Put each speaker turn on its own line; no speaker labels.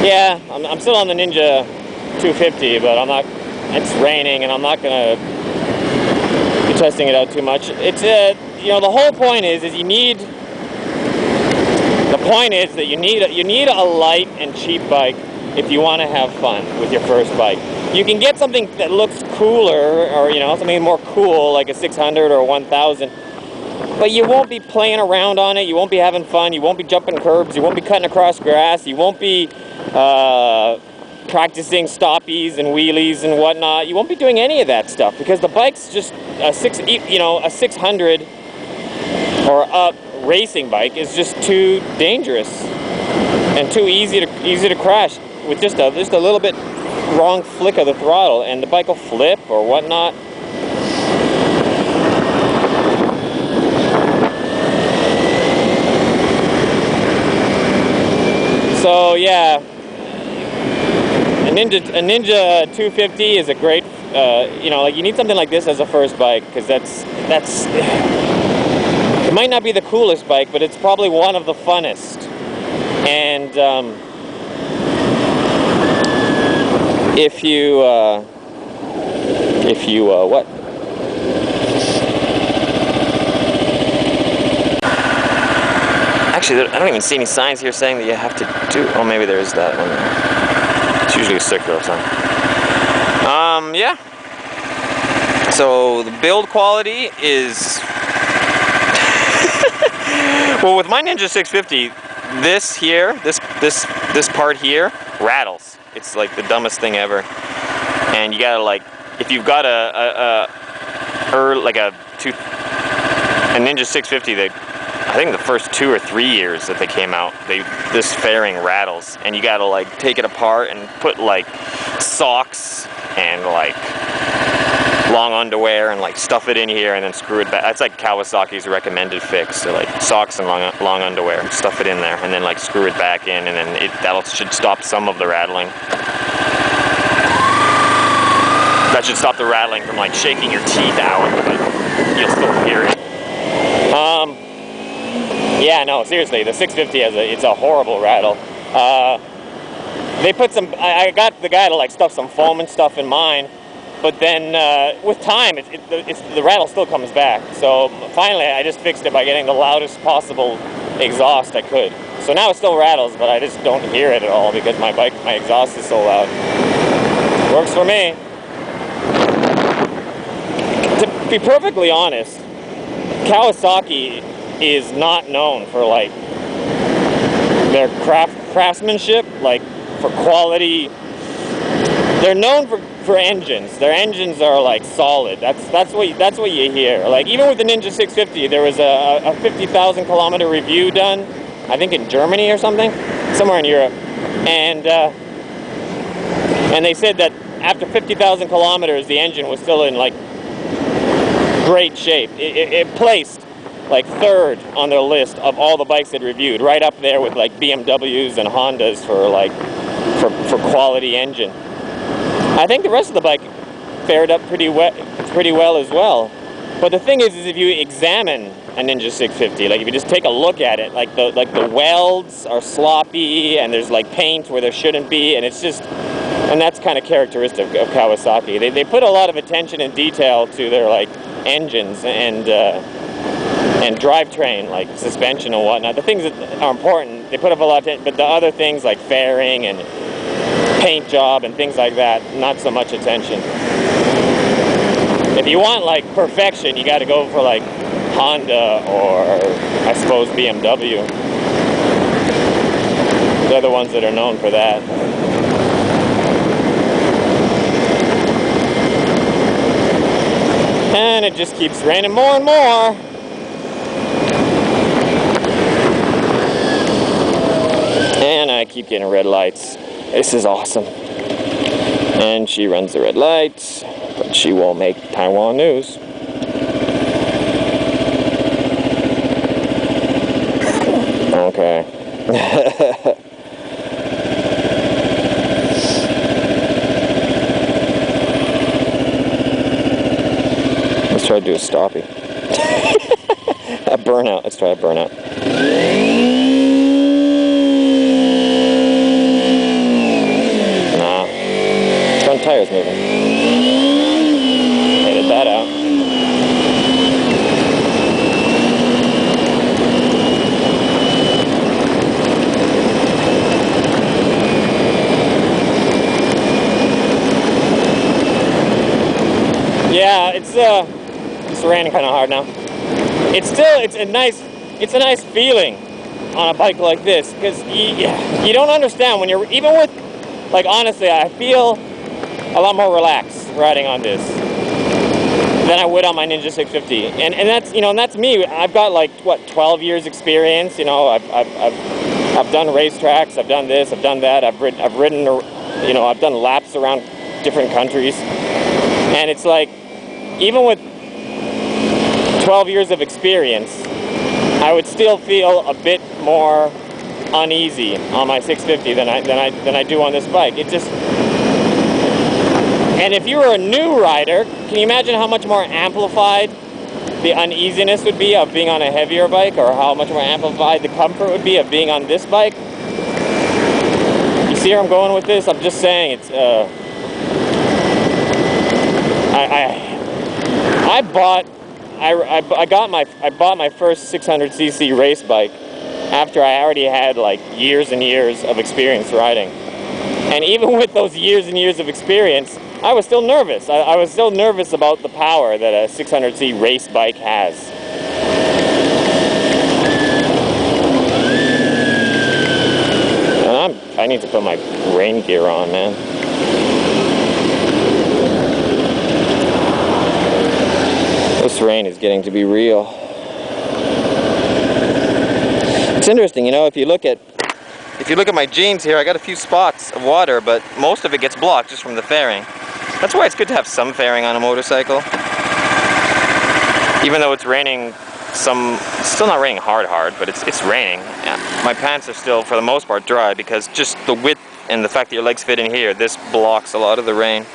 Yeah, I'm still on the Ninja 250, but I'm not. It's raining, and I'm not gonna be testing it out too much. It's you know, the whole point is you need. The point is that you need a light and cheap bike if you want to have fun with your first bike. You can get something that looks cooler, or you know, something more cool like a 600 or a 1000. But you won't be playing around on it, you won't be having fun, you won't be jumping curbs, you won't be cutting across grass, you won't be practicing stoppies and wheelies and whatnot. You won't be doing any of that stuff because the bike's just a 600 or up racing bike is just too dangerous and too easy to crash with just a little bit wrong flick of the throttle, and the bike will flip or whatnot. So yeah, a Ninja 250 is a great, you know, like you need something like this as a first bike, because that's it might not be the coolest bike, but it's probably one of the funnest. And if you what? Actually, I don't even see any signs here saying that you have to do. Oh, maybe there is that one there. It's usually a circular sign. Yeah. So the build quality is. Well, with my Ninja 650, this part here rattles. It's like the dumbest thing ever. And you gotta, like, if you've got a Ninja 650, I think the first 2 or 3 years that they came out, this fairing rattles, and you gotta like take it apart and put like socks and like long underwear and like stuff it in here and then screw it back. That's like Kawasaki's recommended fix. So like socks and long underwear, stuff it in there and then like screw it back in, and then that should stop some of the rattling. That should stop the rattling from like shaking your teeth out, but you'll still hear it. Yeah, no, seriously, the 650 it's a horrible rattle. They put some. I got the guy to like stuff some foam and stuff in mine. But then, with time, the rattle still comes back. So finally, I just fixed it by getting the loudest possible exhaust I could. So now it still rattles, but I just don't hear it at all because my exhaust is so loud. Works for me. To be perfectly honest, Kawasaki is not known for like their craftsmanship, like for quality. They're known for engines. Their engines are like solid. That's what you hear. Like even with the Ninja 650, there was a 50,000 kilometer review done, I think in Germany or something, somewhere in Europe, and they said that after 50,000 kilometers, the engine was still in like great shape. It placed like third on their list of all the bikes they'd reviewed, right up there with like BMWs and Hondas for quality engine. I think the rest of the bike fared up pretty well as well. But the thing is if you examine a Ninja 650, like if you just take a look at it, like the welds are sloppy and there's like paint where there shouldn't be, and it's just, and that's kind of characteristic of Kawasaki. They put a lot of attention and detail to their like engines and drivetrain, like suspension and whatnot. The things that are important, they put up a lot of attention, but the other things like fairing and paint job and things like that, not so much attention. If you want like perfection, you got to go for like Honda or I suppose BMW. They're the ones that are known for that. And it just keeps raining more and more. And I keep getting red lights. This is awesome. And she runs the red lights, but she won't make Taiwan news. Okay. Let's try to do a stoppie. A burnout. Let's try a burnout. tire's moving. Edit that out. Yeah, it's raining kind of hard now. It's a nice feeling on a bike like this, because you don't understand when you're, even with, like, honestly, I feel a lot more relaxed riding on this than I would on my Ninja 650, and that's, you know, and that's me. I've got like, what, 12 years experience. You know, I've done racetracks, I've done this, I've done that, I've ridden, you know, I've done laps around different countries, and it's like, even with 12 years of experience, I would still feel a bit more uneasy on my 650 than I do on this bike. It just, and if you were a new rider, can you imagine how much more amplified the uneasiness would be of being on a heavier bike, or how much more amplified the comfort would be of being on this bike? You see where I'm going with this? I'm just saying, it's I bought my first 600cc race bike after I already had like years and years of experience riding. And even with those years and years of experience, I was still nervous. I was still nervous about the power that a 600cc race bike has. And I need to put my rain gear on, man. This rain is getting to be real. It's interesting, you know, if you look at my jeans here, I got a few spots of water, but most of it gets blocked just from the fairing. That's why it's good to have some fairing on a motorcycle. Even though it's raining it's still not raining hard, but it's raining. Yeah. My pants are still, for the most part, dry, because just the width and the fact that your legs fit in here, this blocks a lot of the rain.